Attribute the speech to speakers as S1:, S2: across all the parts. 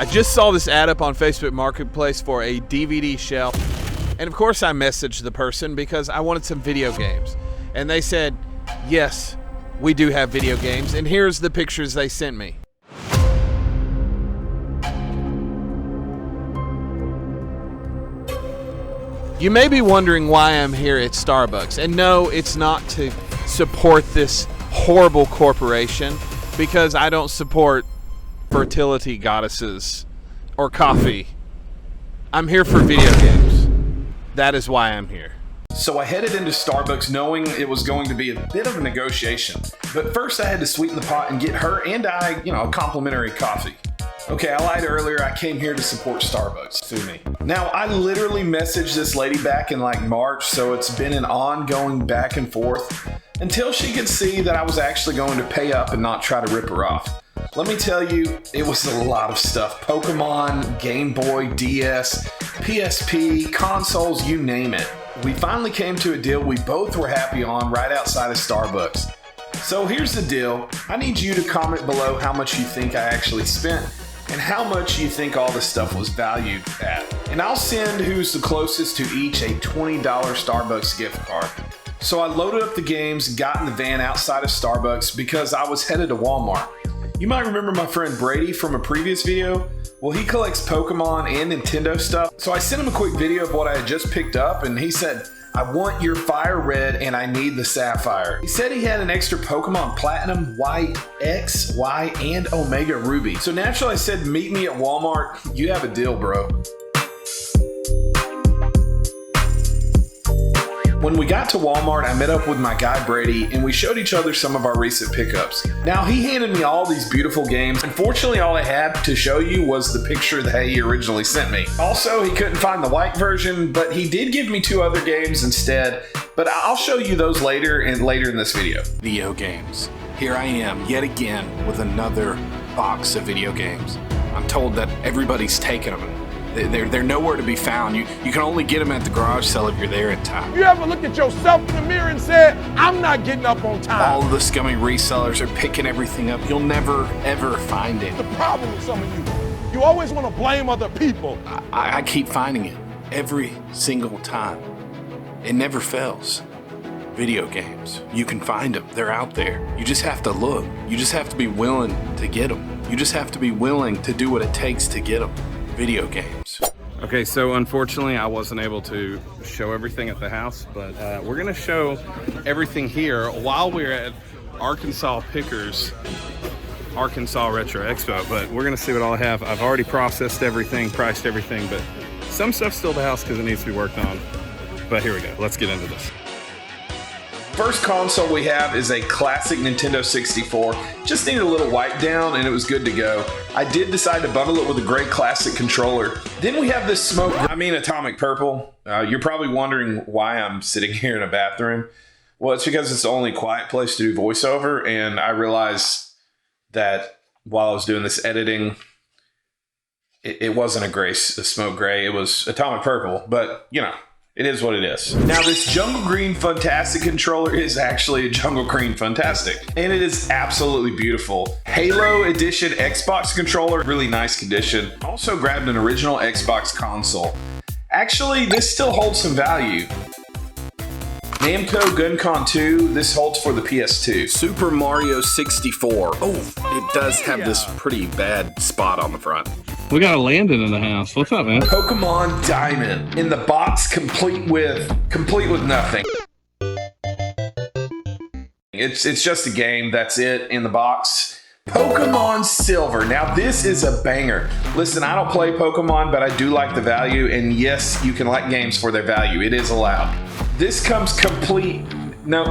S1: I just saw this ad up on Facebook Marketplace for a DVD shelf. And of course I messaged the person because I wanted some video games. And they said, yes, we do have video games. And here's the pictures they sent me. You may be wondering why I'm here at Starbucks. And no, it's not to support this horrible corporation, because I don't support fertility goddesses or coffee. I'm here for video games. That is why I'm here.
S2: So I headed into Starbucks knowing it was going to be a bit of a negotiation. But first I had to sweeten the pot and get her and I, a complimentary coffee. Okay, I lied earlier. I came here to support Starbucks. Sue me. Now, I literally messaged this lady back in like March, so it's been an ongoing back and forth until she could see that I was actually going to pay up and not try to rip her off. Let me tell you, it was a lot of stuff. Pokemon, Game Boy, DS, PSP, consoles, you name it. We finally came to a deal we both were happy on right outside of Starbucks. So here's the deal. I need you to comment below how much you think I actually spent and how much you think all this stuff was valued at. And I'll send who's the closest to each a $20 Starbucks gift card. So I loaded up the games, got in the van outside of Starbucks because I was headed to Walmart. You might remember my friend Brady from a previous video. Well, he collects Pokemon and Nintendo stuff. So I sent him a quick video of what I had just picked up, and he said, I want your Fire Red and I need the Sapphire. He said he had an extra Pokemon Platinum, White, X, Y, and Omega Ruby. So naturally I said, meet me at Walmart. You have a deal, bro. When we got to Walmart, I met up with my guy Brady and we showed each other some of our recent pickups. Now, he handed me all these beautiful games. Unfortunately, all I had to show you was the picture that he originally sent me. Also, he couldn't find the white version, but he did give me 2 other games instead. But I'll show you those later in this video.
S3: Video games. Here I am yet again with another box of video games. I'm told that everybody's taking them. They're nowhere to be found. You can only get them at the garage sale if you're there in time.
S4: You ever looked at yourself in the mirror and said, I'm not getting up on time?
S3: All the scummy resellers are picking everything up. You'll never, ever find it.
S4: The problem with some of you always want to blame other people.
S3: I keep finding it every single time. It never fails. Video games. You can find them. They're out there. You just have to look. You just have to be willing to get them. You just have to be willing to do what it takes to get them. Video games.
S5: Okay, so unfortunately I wasn't able to show everything at the house, but we're gonna show everything here while we're at Arkansas Pickers, Arkansas Retro Expo. But we're gonna see what all I have. I've already processed everything, priced everything, but some stuff's still at the house because it needs to be worked on. But here we go, let's get into this.
S2: First console we have is a classic Nintendo 64. Just needed a little wipe down and it was good to go. I did decide to bundle it with a great classic controller. Then we have this Atomic Purple. You're probably wondering why I'm sitting here in a bathroom. Well, it's because it's the only quiet place to do voiceover, and I realized that while I was doing this editing, it wasn't a smoke gray, it was Atomic Purple, but it is what it is. Now, this Jungle Green Fantastic controller is actually a Jungle Green Fantastic, and it is absolutely beautiful. Halo Edition Xbox controller, really nice condition. Also grabbed an original Xbox console. Actually, this still holds some value. Namco Gun-Con 2, this holds for the PS2.
S3: Super Mario 64. Oh, it does have this pretty bad spot on the front.
S5: We got a Landon in the house. What's up, man?
S2: Pokemon Diamond in the box, complete with nothing. It's just a game. That's it in the box. Pokemon Silver. Now this is a banger. Listen, I don't play Pokemon, but I do like the value. And yes, you can like games for their value. It is allowed. This comes complete. No.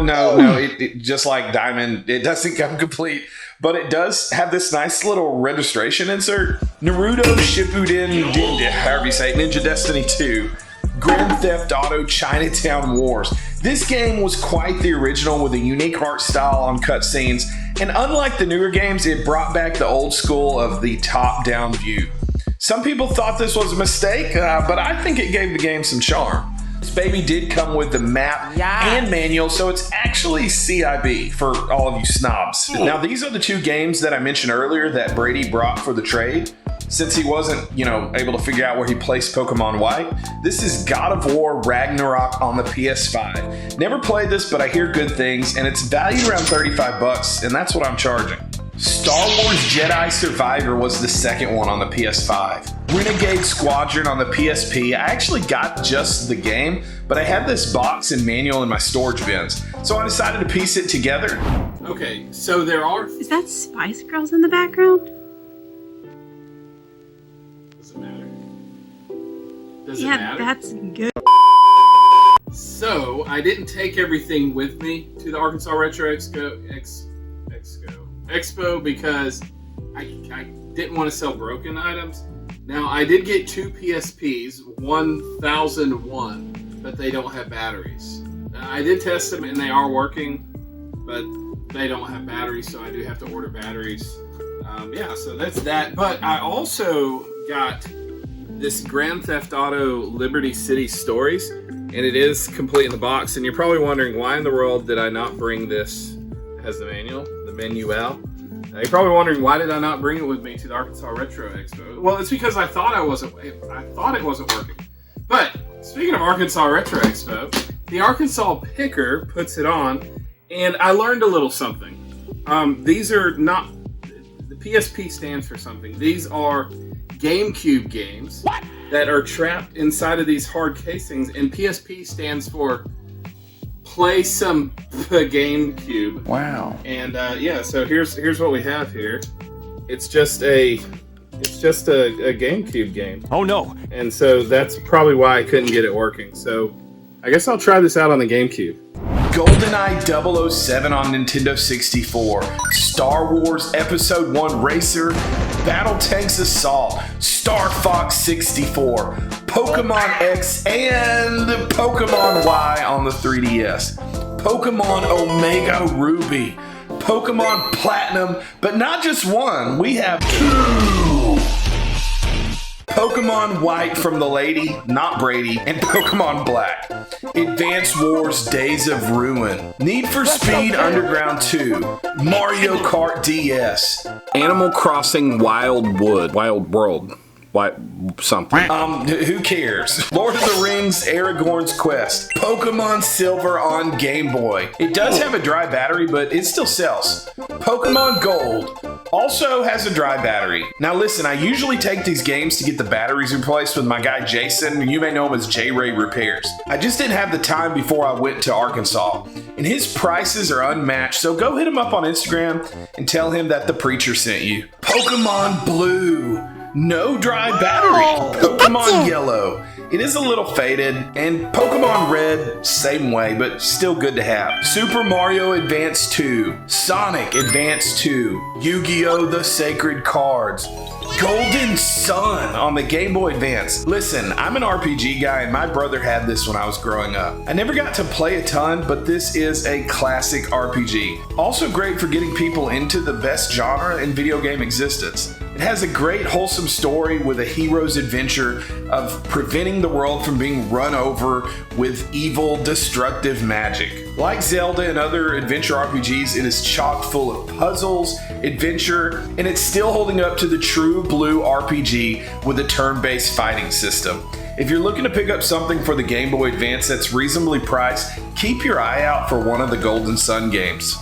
S2: It just like Diamond, it doesn't come complete. But it does have this nice little registration insert. Naruto Shippuden, however you say it, Ninja Destiny 2, Grand Theft Auto Chinatown Wars. This game was quite the original with a unique art style on cutscenes, and unlike the newer games, it brought back the old school of the top-down view. Some people thought this was a mistake, but I think it gave the game some charm. This baby did come with the map and manual, so it's actually CIB for all of you snobs. Now, these are the 2 games that I mentioned earlier that Brady brought for the trade. since he wasn't, able to figure out where he placed Pokemon White. This is God of War Ragnarok on the PS5. Never played this, but I hear good things, and it's valued around $35, and that's what I'm charging. Star Wars Jedi Survivor was the second one on the PS5. Renegade Squadron on the PSP. I actually got just the game, but I had this box and manual in my storage bins, so I decided to piece it together.
S5: Okay, so there are...
S6: Is that Spice Girls in the background?
S5: Doesn't matter. Doesn't matter.
S6: That's good.
S5: So, I didn't take everything with me to the Arkansas Retro Expo because I didn't want to sell broken items. Now, I did get 2 PSPs, 1001, but they don't have batteries. I did test them and they are working, but they don't have batteries, so I do have to order batteries. Yeah, so that's that. But I also got this Grand Theft Auto Liberty City Stories, and it is complete in the box. And you're probably wondering, why in the world did I not bring this? It has the manual, the manual. You're probably wondering, why did I not bring it with me to the Arkansas Retro Expo? Well, it's because I thought it wasn't working. But speaking of Arkansas Retro Expo, the Arkansas Picker puts it on, and I learned a little something. These are not... The PSP stands for something. These are GameCube games that are trapped inside of these hard casings, and PSP stands for Play Some GameCube.
S2: Wow.
S5: And yeah, so here's what we have here. It's just a GameCube game.
S7: Oh no.
S5: And so that's probably why I couldn't get it working. So I guess I'll try this out on the GameCube.
S2: GoldenEye 007 on Nintendo 64, Star Wars Episode 1 Racer, Battle Tanks Assault, Star Fox 64, Pokemon X, and Pokemon Y on the 3DS, Pokemon Omega Ruby, Pokemon Platinum, but not just one, we have 2. Pokemon White from the Lady, Not Brady, and Pokemon Black. Advance Wars Days of Ruin. Need for Speed Underground 2. Mario Kart DS. Animal Crossing Wild World. Something. Who cares? Lord of the Rings, Aragorn's Quest. Pokemon Silver on Game Boy. It does have a dry battery, but it still sells. Pokemon Gold also has a dry battery. Now listen, I usually take these games to get the batteries replaced with my guy Jason. You may know him as J-Ray Repairs. I just didn't have the time before I went to Arkansas. And his prices are unmatched, so go hit him up on Instagram and tell him that the preacher sent you. Pokemon Blue. No dry battery. Pokemon Yellow. It is a little faded. And Pokemon Red, same way, but still good to have. Super Mario Advance 2. Sonic Advance 2. Yu-Gi-Oh! The Sacred Cards. Golden Sun on the Game Boy Advance. Listen, I'm an RPG guy and my brother had this when I was growing up. I never got to play a ton, but this is a classic RPG. Also great for getting people into the best genre in video game existence. It has a great wholesome story with a hero's adventure of preventing the world from being run over with evil, destructive magic. Like Zelda and other adventure RPGs, it is chock full of puzzles, adventure, and it's still holding up to the true blue RPG with a turn-based fighting system. If you're looking to pick up something for the Game Boy Advance that's reasonably priced, keep your eye out for one of the Golden Sun games.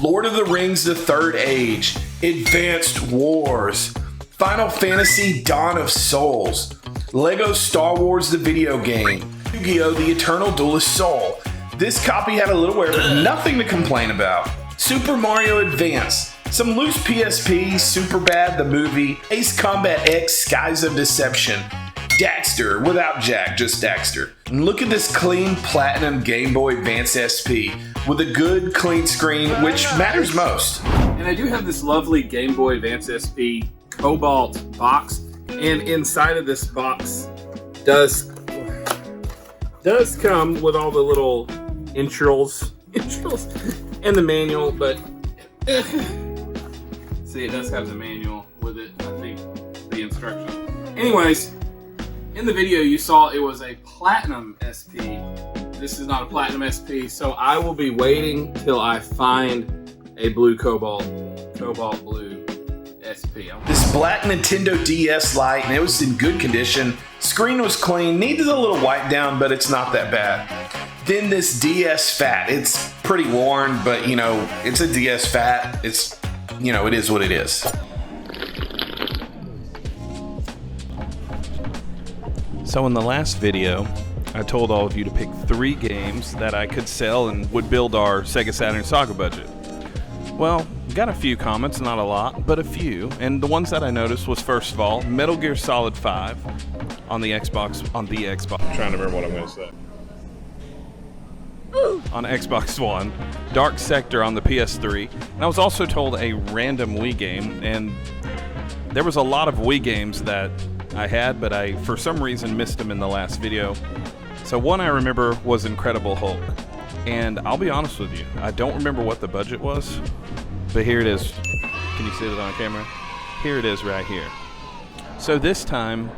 S2: Lord of the Rings: The Third Age, Advanced Wars, Final Fantasy: Dawn of Souls, Lego Star Wars the video game, Yu-Gi-Oh! The Eternal Duelist Soul. This copy had a little wear, but nothing to complain about. Super Mario Advance, some loose PSP, Superbad the movie, Ace Combat X, Skies of Deception, Daxter, without Jack, just Daxter. And look at this clean Platinum Game Boy Advance SP with a good clean screen, which matters most.
S5: And I do have this lovely Game Boy Advance SP Cobalt box, and inside of this box does come with all the little intros and the manual, but see, it does have the manual with it, I think, the instructions. Anyways, in the video you saw it was a Platinum SP. This is not a Platinum SP, so I will be waiting till I find a blue Cobalt Blue PSP.
S2: This black Nintendo DS Lite, and it was in good condition. Screen was clean, needed a little wipe down, but it's not that bad. Then this DS Fat, it's pretty worn, but you know, it's a DS Fat. It's, you know, it is what it is.
S1: So in the last video, I told all of you to pick 3 games that I could sell and would build our Sega Saturn Saga budget. Well, got a few comments, not a lot, but a few. And the ones that I noticed was, first of all, Metal Gear Solid 5 on the Xbox.
S5: I'm trying to remember what I'm going to say.
S1: On Xbox One, Dark Sector on the PS3, and I was also told a random Wii game, and there was a lot of Wii games that I had, but I, for some reason, missed them in the last video. So one I remember was Incredible Hulk, and I'll be honest with you, I don't remember what the budget was, but here it is. Can you see it on camera? Here it is right here. So this time,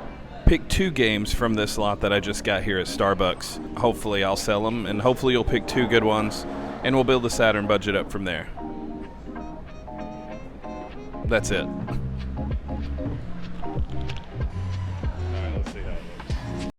S1: pick 2 games from this lot that I just got here at Starbucks. Hopefully I'll sell them, and hopefully you'll pick 2 good ones, and we'll build the Saturn budget up from there. That's it.